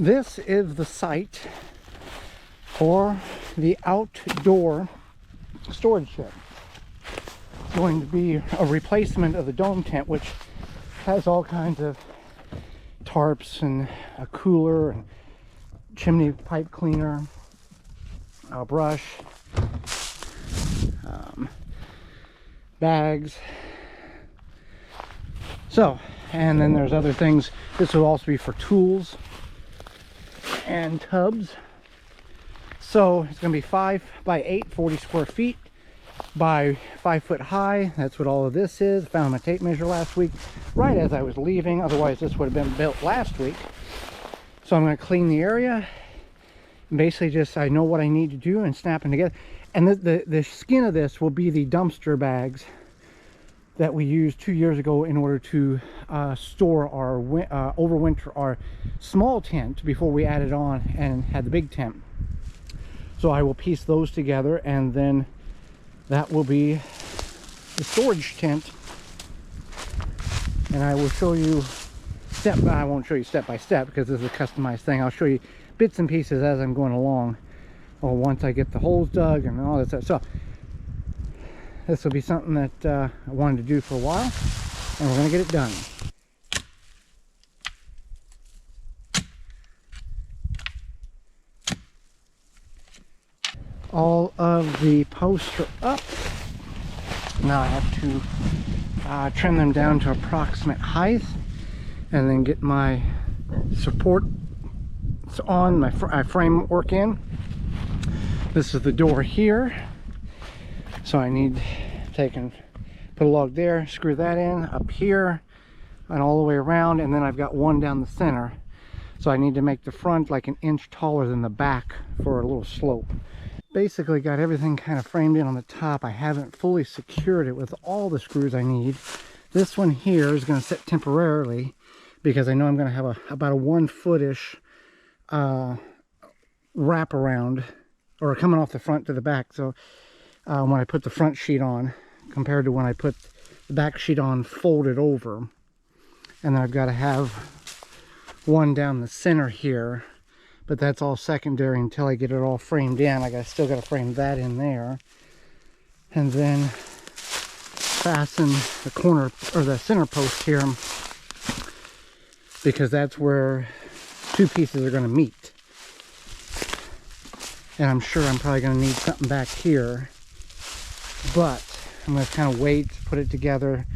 This is the site for the outdoor storage shed. It's going to be a replacement of the dome tent, which has all kinds of tarps and a cooler and chimney pipe cleaner, a brush, bags. So, and then there's other things. This will also be for tools and tubs. So it's going to be 5 by 8, 40 square feet by 5 foot high. That's what all of this is. I found my tape measure last week right as I was leaving. Otherwise this would have been built last week. So I'm going to clean the area and basically just, I know what I need to do and snap them together. And the skin of this will be the dumpster bags that we used 2 years ago in order to store our overwinter our small tent before we added on and had the big tent. So I will piece those together, and then that will be the storage tent. And I will show you I won't show you step by step because this is a customized thing. I'll show you bits and pieces as I'm going along, or once I get the holes dug and all that stuff. So this will be something that I wanted to do for a while, and we're going to get it done. All of the posts are up. Now I have to trim them down to approximate height, and then get my support on, my framework in. This is the door here. So I need to take and put a log there, screw that in, up here, and all the way around, and then I've got one down the center. So I need to make the front like an inch taller than the back for a little slope. Basically got everything kind of framed in on the top. I haven't fully secured it with all the screws I need. This one here is going to sit temporarily because I know I'm going to have about a 1 foot-ish wrap around, or coming off the front to the back. So when I put the front sheet on, compared to when I put the back sheet on folded over. And then I've got to have one down the center here, but that's all secondary until I get it all framed in. Still got to frame that in there, and then fasten the corner or the center post here, because that's where 2 pieces are going to meet. And I'm sure I'm probably going to need something back here, but I'm going to kind of wait to put it together.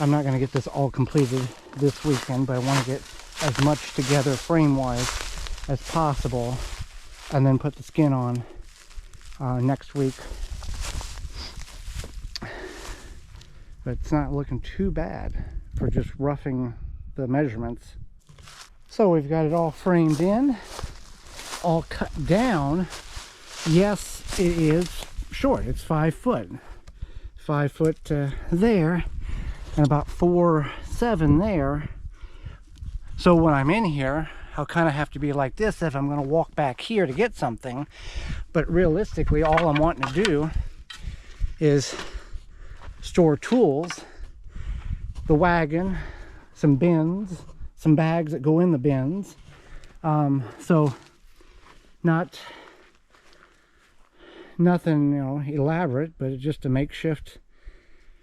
I'm not going to get this all completed this weekend, but I want to get as much together frame wise as possible, and then put the skin on next week. But it's not looking too bad for just roughing the measurements. So we've got it all framed in, all cut down. Yes, it is short. It's 5 foot. 5 foot there, and about 4'7" there. So when I'm in here, I'll kind of have to be like this if I'm going to walk back here to get something. But realistically, all I'm wanting to do is store tools, the wagon, some bins, some bags that go in the bins. So nothing, elaborate, but just a makeshift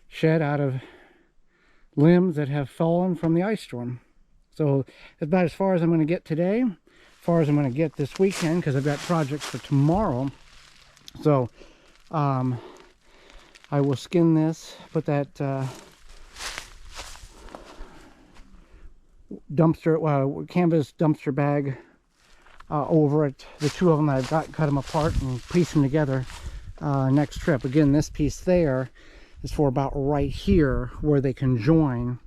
shed out of limbs that have fallen from the ice storm. So that's about as far as I'm going to get today, as far as I'm going to get this weekend, because I've got projects for tomorrow. So I will skin this, put that canvas dumpster bag over it, the 2 of them that I've got, cut them apart and piece them together next trip. Again, this piece there is for about right here where they can join.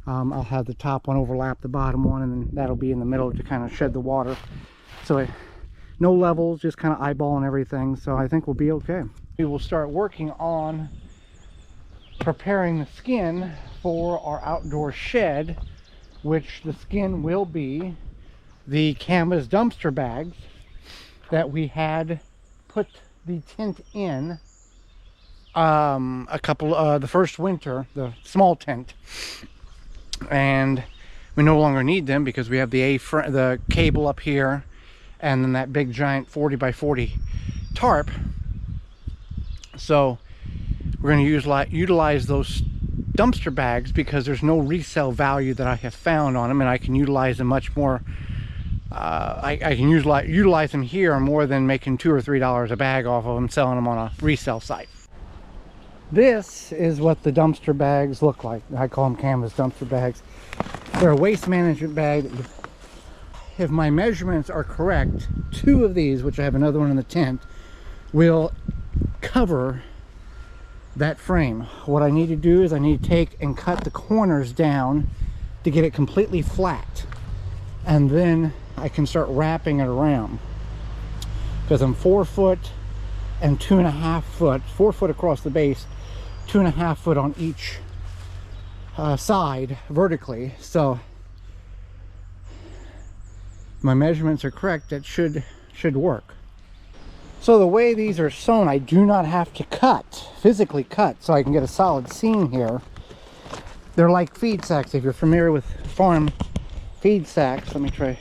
I'll have the top one overlap the bottom one, and then that'll be in the middle to kind of shed the water. So no levels, just kind of eyeballing everything. So I think we'll be okay. We will start working on preparing the skin for our outdoor shed, which the skin will be the canvas dumpster bags that we had put the tent in the first winter, the small tent. And we no longer need them because we have the cable up here, and then that big giant 40 by 40 tarp. So we're going to utilize those dumpster bags because there's no resale value that I have found on them, and I can utilize them much more. I can utilize them here more than making $2 or $3 a bag off of them, selling them on a resale site. This is what the dumpster bags look like. I call them canvas dumpster bags. They're a waste management bag. If my measurements are correct, 2 of these, which I have another one in the tent, will cover that frame. What I need to do is I need to take and cut the corners down to get it completely flat, and then I can start wrapping it around, because I'm 4 foot and 2.5 foot, 4 foot across the base, 2.5 foot on each side vertically. So my measurements are correct. That should work. So the way these are sewn, I do not have to physically cut, so I can get a solid seam here. They're like feed sacks. If you're familiar with farm feed sacks, let me try.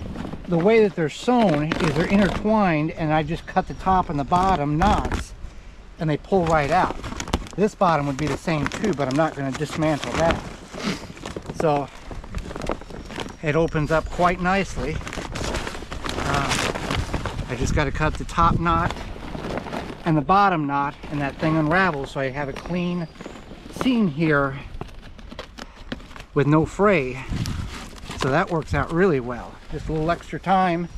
The way that they're sewn is they're intertwined, and I just cut the top and the bottom knots, and they pull right out. This bottom would be the same too, but I'm not going to dismantle that. So it opens up quite nicely. I just got to cut the top knot and the bottom knot, and that thing unravels, so I have a clean seam here with no fray. So that works out really well. Just a little extra time,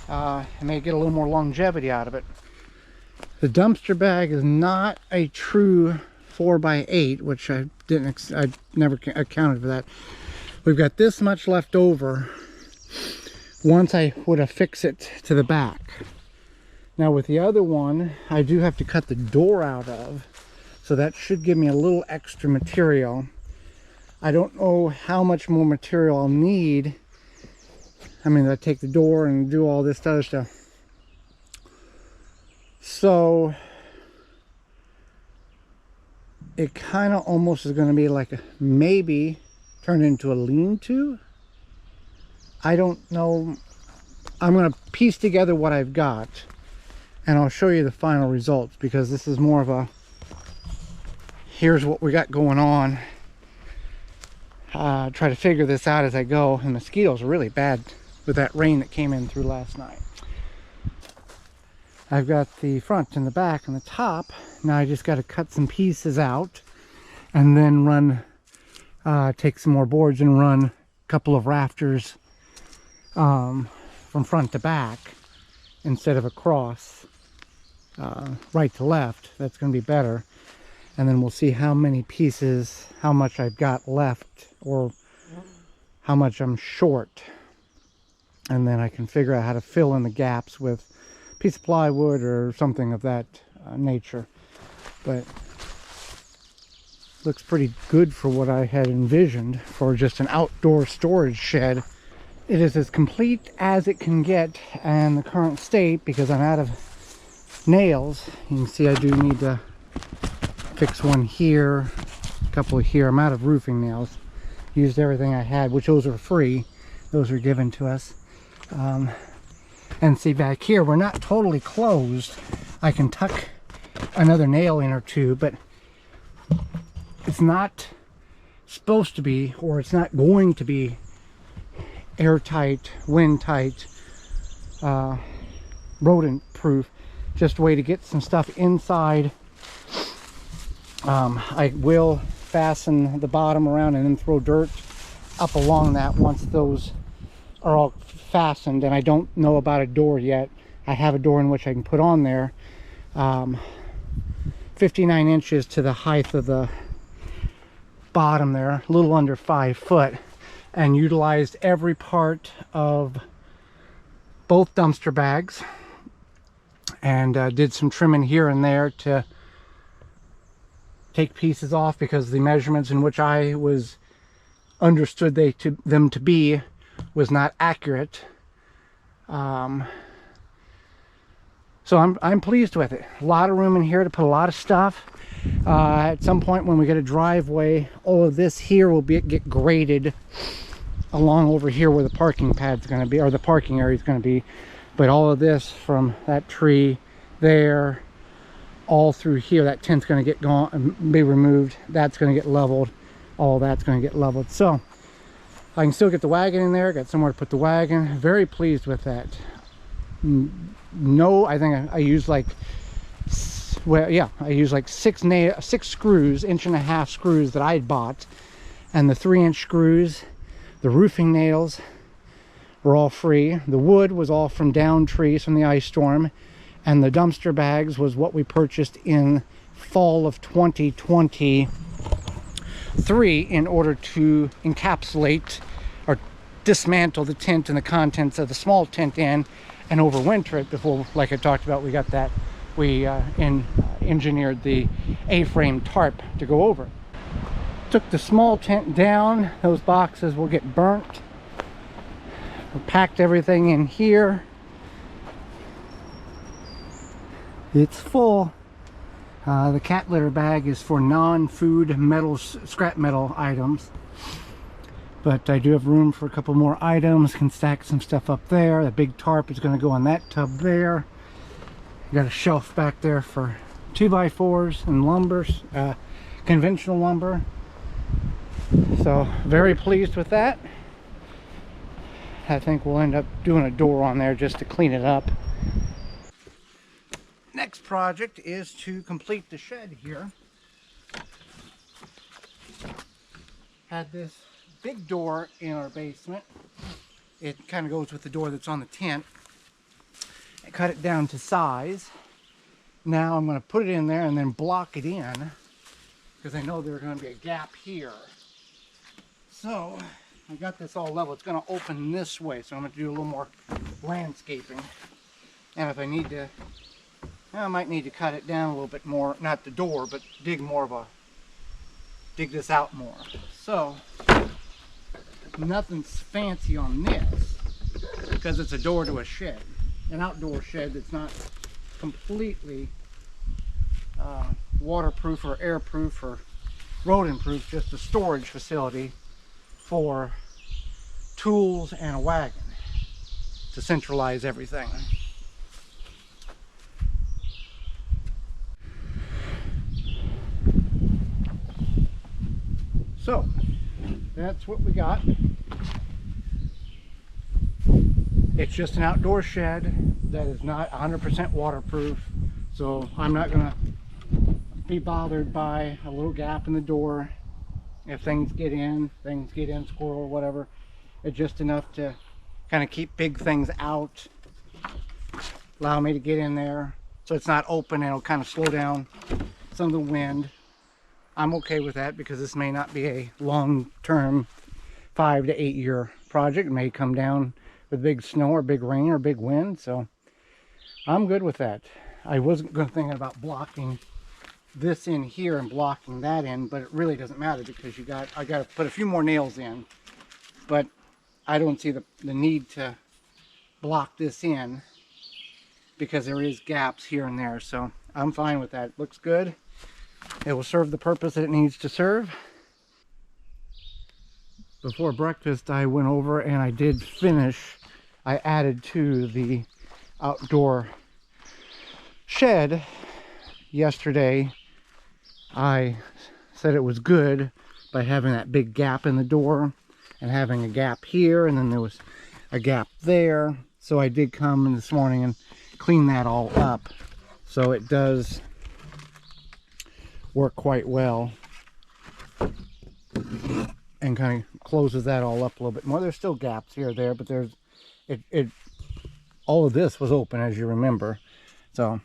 I may get a little more longevity out of it. The dumpster bag is not a true 4x8, which I never accounted for that. We've got this much left over once I would affix it to the back. Now with the other one, I do have to cut the door out of, so that should give me a little extra material. I don't know how much more material I'll need. I mean, I take the door and do all this other stuff. So it kind of almost is going to be like maybe turn into a lean-to. I don't know. I'm going to piece together what I've got, and I'll show you the final results, because this is more of a here's what we got going on. Try to figure this out as I go. And mosquitoes are really bad with that rain that came in through last night. I've got the front and the back and the top. Now I just got to cut some pieces out, and then run, take some more boards and run a couple of rafters from front to back instead of across, right to left. That's going to be better. And then we'll see how many pieces, how much I've got left, or how much I'm short. And then I can figure out how to fill in the gaps with a piece of plywood or something of that nature. But looks pretty good for what I had envisioned for just an outdoor storage shed. It is as complete as it can get in the current state, because I'm out of nails. You can see I do need to fix one here, a couple here. I'm out of roofing nails. Used everything I had, which those are free. Those are given to us. And see back here, we're not totally closed. I can tuck another nail in or two, but it's not supposed to be, or it's not going to be airtight, wind tight, rodent proof. Just a way to get some stuff inside. I will fasten the bottom around and then throw dirt up along that once those are all fastened. And I don't know about a door yet. I have a door in which I can put on there. 59 inches to the height of the bottom there, a little under 5 foot, and utilized every part of both dumpster bags, and did some trimming here and there to take pieces off, because the measurements in which I was understood them to be was not accurate. So I'm pleased with it. A lot of room in here to put a lot of stuff. At some point when we get a driveway, all of this here will get graded along over here where the parking pad's going to be, or the parking area is going to be. But all of this from that tree there all through here, that tent's going to get gone, be removed. That's going to get leveled. All that's going to get leveled. So I can still get the wagon in there. Got somewhere to put the wagon. Very pleased with that. No, I think I used like, well, yeah, I used like six screws, 1.5-inch screws that I had bought, and the 3-inch screws. The roofing nails were all free. The wood was all from downed trees from the ice storm, and the dumpster bags was what we purchased in fall of 2023 in order to encapsulate or dismantle the tent and the contents of the small tent in and overwinter it before, like I talked about, we got that. We engineered the A-frame tarp to go over it. Took the small tent down. Those boxes will get burnt. We packed everything in here. It's full. The cat litter bag is for non-food metal, scrap metal items. But I do have room for a couple more items. Can stack some stuff up there. The big tarp is going to go on that tub there. Got a shelf back there for 2x4s and lumbers, conventional lumber. So very pleased with that. I think we'll end up doing a door on there just to clean it up. Next project is to complete the shed here. Had this big door in our basement. It kind of goes with the door that's on the tent. I cut it down to size. Now I'm going to put it in there and then block it in, because I know there's going to be a gap here. So I got this all level. It's going to open this way, so I'm going to do a little more landscaping. And if I need to, I might need to cut it down a little bit more, not the door, but dig this out more. So nothing's fancy on this because it's a door to a shed, an outdoor shed that's not completely waterproof or airproof or rodent-proof, just a storage facility for tools and a wagon to centralize everything. So that's what we got. It's just an outdoor shed that is not 100% waterproof, so I'm not gonna be bothered by a little gap in the door. If things get in, squirrel, whatever. It's just enough to kind of keep big things out, allow me to get in there so it's not open, and it'll kind of slow down some of the wind. I'm okay with that because this may not be a long-term 5 to 8 year project. It may come down with big snow or big rain or big wind, so I'm good with that. I wasn't thinking about blocking this in here and blocking that in, but it really doesn't matter because I got to put a few more nails in, but I don't see the need to block this in because there is gaps here and there, so I'm fine with that. It looks good. It will serve the purpose that it needs to serve. Before breakfast, I went over and I did finish. I added to the outdoor shed yesterday. I said it was good by having that big gap in the door and having a gap here, and then there was a gap there. So I did come in this morning and clean that all up. So it does work quite well and kind of closes that all up a little bit more. There's still gaps here or there, but there's all of this was open, as you remember. So